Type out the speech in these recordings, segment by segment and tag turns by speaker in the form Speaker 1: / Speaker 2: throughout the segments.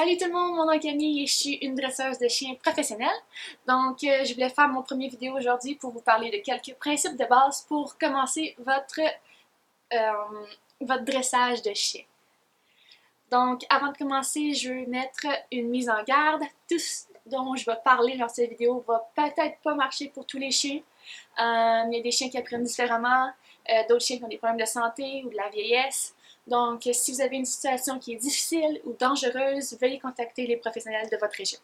Speaker 1: Salut tout le monde, mon nom est Camille et je suis une dresseuse de chiens professionnelle. Donc, je voulais faire mon premier vidéo aujourd'hui pour vous parler de quelques principes de base pour commencer votre dressage de chien. Donc, avant de commencer, je veux mettre une mise en garde. Tout ce dont je vais parler dans cette vidéo va peut-être pas marcher pour tous les chiens. Il y a des chiens qui apprennent différemment, d'autres chiens qui ont des problèmes de santé ou de la vieillesse. Donc, si vous avez une situation qui est difficile ou dangereuse, veuillez contacter les professionnels de votre région.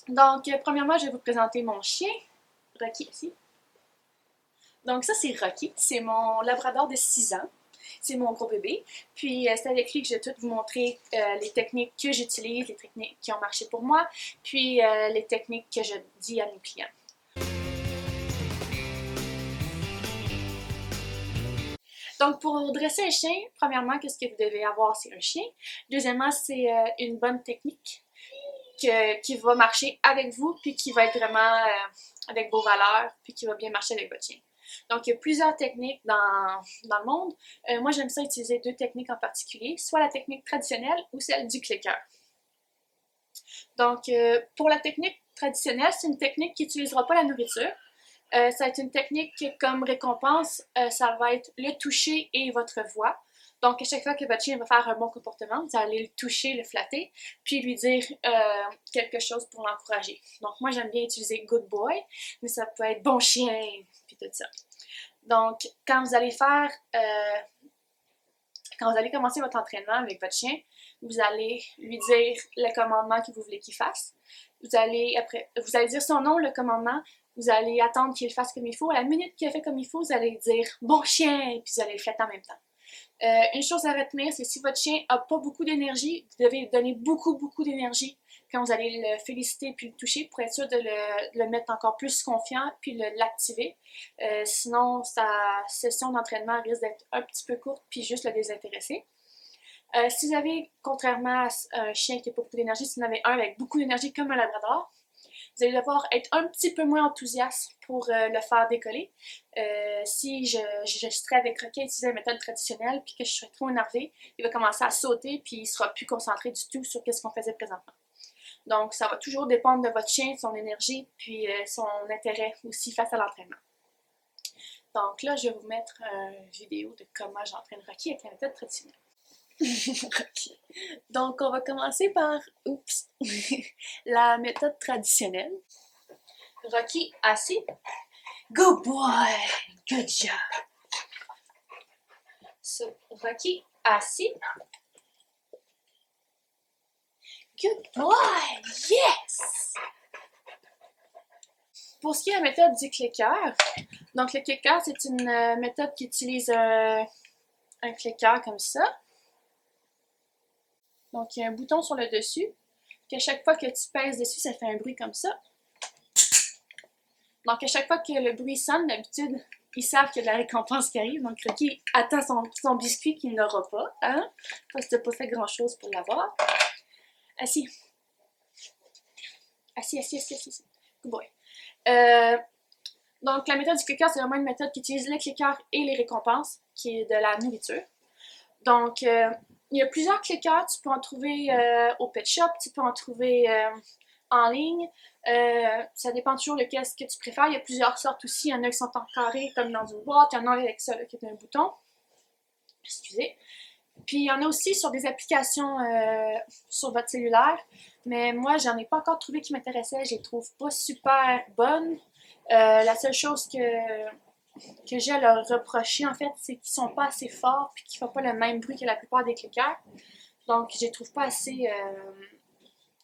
Speaker 1: Donc, premièrement, je vais vous présenter mon chien, Rocky, ici. Donc, ça, c'est Rocky. C'est mon labrador de 6 ans. C'est mon gros bébé. Puis, c'est avec lui que je vais tout vous montrer les techniques que j'utilise, les techniques qui ont marché pour moi, puis les techniques que je dis à mes clients. Donc, pour dresser un chien, premièrement, qu'est-ce que vous devez avoir? C'est un chien. Deuxièmement, c'est une bonne technique qui va marcher avec vous, puis qui va être vraiment avec vos valeurs, puis qui va bien marcher avec votre chien. Donc, il y a plusieurs techniques dans le monde. Moi, j'aime ça utiliser deux techniques en particulier, soit la technique traditionnelle ou celle du clicker. Donc, pour la technique traditionnelle, c'est une technique qui n'utilisera pas la nourriture. Ça va être une technique que, comme récompense, ça va être le toucher et votre voix. Donc, à chaque fois que votre chien va faire un bon comportement, vous allez le toucher, le flatter, puis lui dire quelque chose pour l'encourager. Donc, moi, j'aime bien utiliser good boy, mais ça peut être bon chien, puis tout ça. Donc, quand vous allez commencer votre entraînement avec votre chien, vous allez lui dire le commandement que vous voulez qu'il fasse. Vous allez dire son nom, le commandement. Vous allez attendre qu'il le fasse comme il faut. À la minute qu'il a fait comme il faut, vous allez dire « bon chien » et puis vous allez le flatter en même temps. Une chose à retenir, c'est si votre chien n'a pas beaucoup d'énergie, vous devez lui donner beaucoup d'énergie quand vous allez le féliciter puis le toucher pour être sûr de le mettre encore plus confiant puis l'activer. Sinon, sa session d'entraînement risque d'être un petit peu courte puis juste le désintéresser. Si vous avez, contrairement à un chien qui n'a pas beaucoup d'énergie, si vous en avez un avec beaucoup d'énergie comme un labrador, vous allez devoir être un petit peu moins enthousiaste pour le faire décoller. Si je serais avec Rocky et utiliser la méthode traditionnelle puis que je serais trop énervée, il va commencer à sauter puis il ne sera plus concentré du tout sur ce qu'on faisait présentement. Donc, ça va toujours dépendre de votre chien, de son énergie puis son intérêt aussi face à l'entraînement. Donc là, je vais vous mettre une vidéo de comment j'entraîne Rocky avec la méthode traditionnelle. Okay. Donc, on va commencer par la méthode traditionnelle. Rocky assis. Good boy! Good job! So, Rocky assis. Good boy! Yes! Pour ce qui est de la méthode du clicker, donc le clicker, c'est une méthode qui utilise un clicker comme ça. Donc, il y a un bouton sur le dessus, puis à chaque fois que tu pèses dessus, ça fait un bruit comme ça. Donc, à chaque fois que le bruit sonne, d'habitude, ils savent qu'il y a de la récompense qui arrive. Donc, Rocky attend son biscuit qu'il n'aura pas, hein? Parce que tu n'as pas fait grand-chose pour l'avoir. Assis. Assis. Good boy. Donc, la méthode du clicker, c'est vraiment une méthode qui utilise le clicker et les récompenses, qui est de la nourriture. Donc, il y a plusieurs clickers. Tu peux en trouver au pet shop, tu peux en trouver en ligne. Ça dépend toujours de ce que tu préfères. Il y a plusieurs sortes aussi. Il y en a qui sont en carré, comme dans une boîte. Il y en a avec ça, là, qui est un bouton. Excusez. Puis, il y en a aussi sur des applications sur votre cellulaire. Mais moi, j'en ai pas encore trouvé qui m'intéressait. Je les trouve pas super bonnes. La seule chose que j'ai à leur reprocher, en fait, c'est qu'ils sont pas assez forts et qu'ils font pas le même bruit que la plupart des clickers. Donc, je les trouve pas assez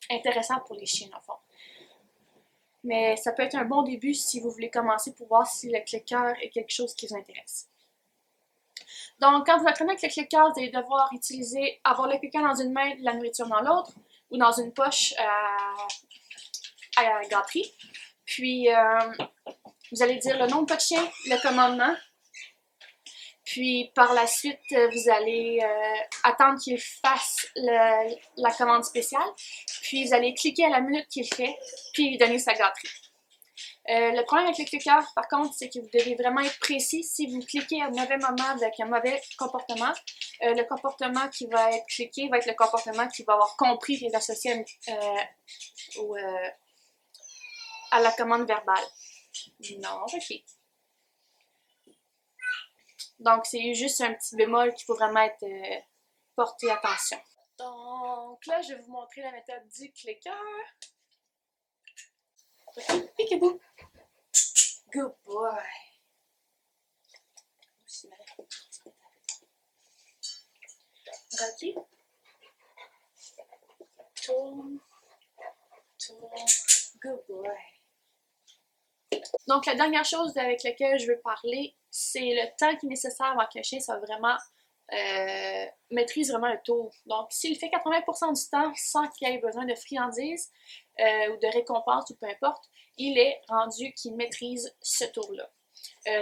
Speaker 1: intéressants pour les chiens, en fond. Mais ça peut être un bon début si vous voulez commencer pour voir si le clicker est quelque chose qui vous intéresse. Donc, quand vous entraînez avec le clicker, vous allez devoir avoir le clicker dans une main, la nourriture dans l'autre, ou dans une poche à la gâterie. Puis, vous allez dire le nom de votre chien, le commandement. Puis, par la suite, vous allez attendre qu'il fasse la commande spéciale. Puis, vous allez cliquer à la minute qu'il fait, puis lui donner sa gâterie. Le problème avec le clicker, par contre, c'est que vous devez vraiment être précis. Si vous cliquez à un mauvais moment avec un mauvais comportement, le comportement qui va être cliqué va être le comportement qui va avoir compris et associé à la commande verbale. Non, ok. Donc, c'est juste un petit bémol qu'il faut vraiment être porter attention. Donc là, je vais vous montrer la méthode du clicker. Ok, peekaboo. Good boy. Ok. Tourne. Tourne. Good boy. Donc, la dernière chose avec laquelle je veux parler, c'est le temps qui est nécessaire avant qu'un chien soit vraiment maîtrise vraiment le tour. Donc, s'il fait 80% du temps sans qu'il ait besoin de friandises ou de récompenses ou peu importe, il est rendu qu'il maîtrise ce tour-là.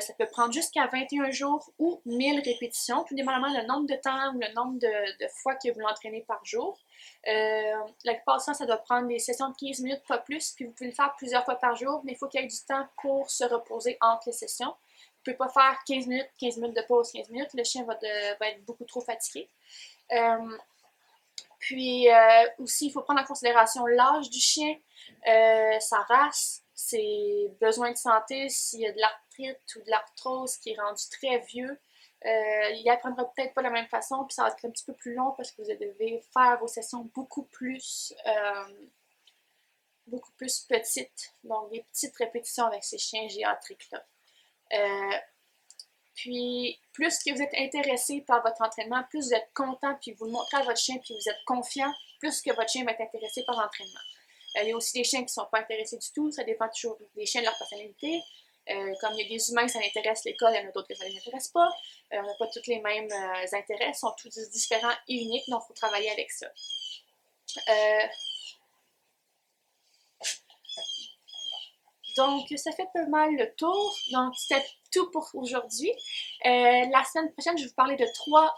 Speaker 1: Ça peut prendre jusqu'à 21 jours ou 1000 répétitions, tout dépendamment du nombre de temps ou le nombre de fois que vous l'entraînez par jour. La plupart du temps, ça doit prendre des sessions de 15 minutes, pas plus, puis vous pouvez le faire plusieurs fois par jour, mais il faut qu'il y ait du temps pour se reposer entre les sessions. Vous ne pouvez pas faire 15 minutes de pause, 15 minutes, le chien va être beaucoup trop fatigué. Puis aussi, il faut prendre en considération l'âge du chien, sa race, ses besoins de santé, s'il y a de l'arthrite ou de l'arthrose qui est rendu très vieux. Il apprendra peut-être pas de la même façon, puis ça va être un petit peu plus long parce que vous devez faire vos sessions beaucoup plus petites. Donc des petites répétitions avec ces chiens géantriques-là. Puis, plus que vous êtes intéressé par votre entraînement, plus vous êtes content, puis vous le montrez à votre chien, puis vous êtes confiant, plus que votre chien va être intéressé par l'entraînement. Il y a aussi des chiens qui ne sont pas intéressés du tout, ça dépend toujours des chiens de leur personnalité. Comme il y a des humains, ça intéresse l'école, il y en a d'autres que ça ne les intéresse pas. On n'a pas tous les mêmes intérêts, ils sont tous différents et uniques, donc il faut travailler avec ça. Donc, ça fait pas mal le tour. Donc, c'était tout pour aujourd'hui. La semaine prochaine, je vais vous parler de 3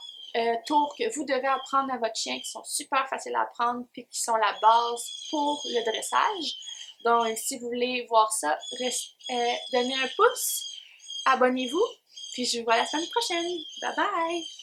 Speaker 1: tours que vous devez apprendre à votre chien qui sont super faciles à apprendre puis qui sont la base pour le dressage. Donc, si vous voulez voir ça, donnez un pouce, abonnez-vous, puis je vous vois la semaine prochaine. Bye bye!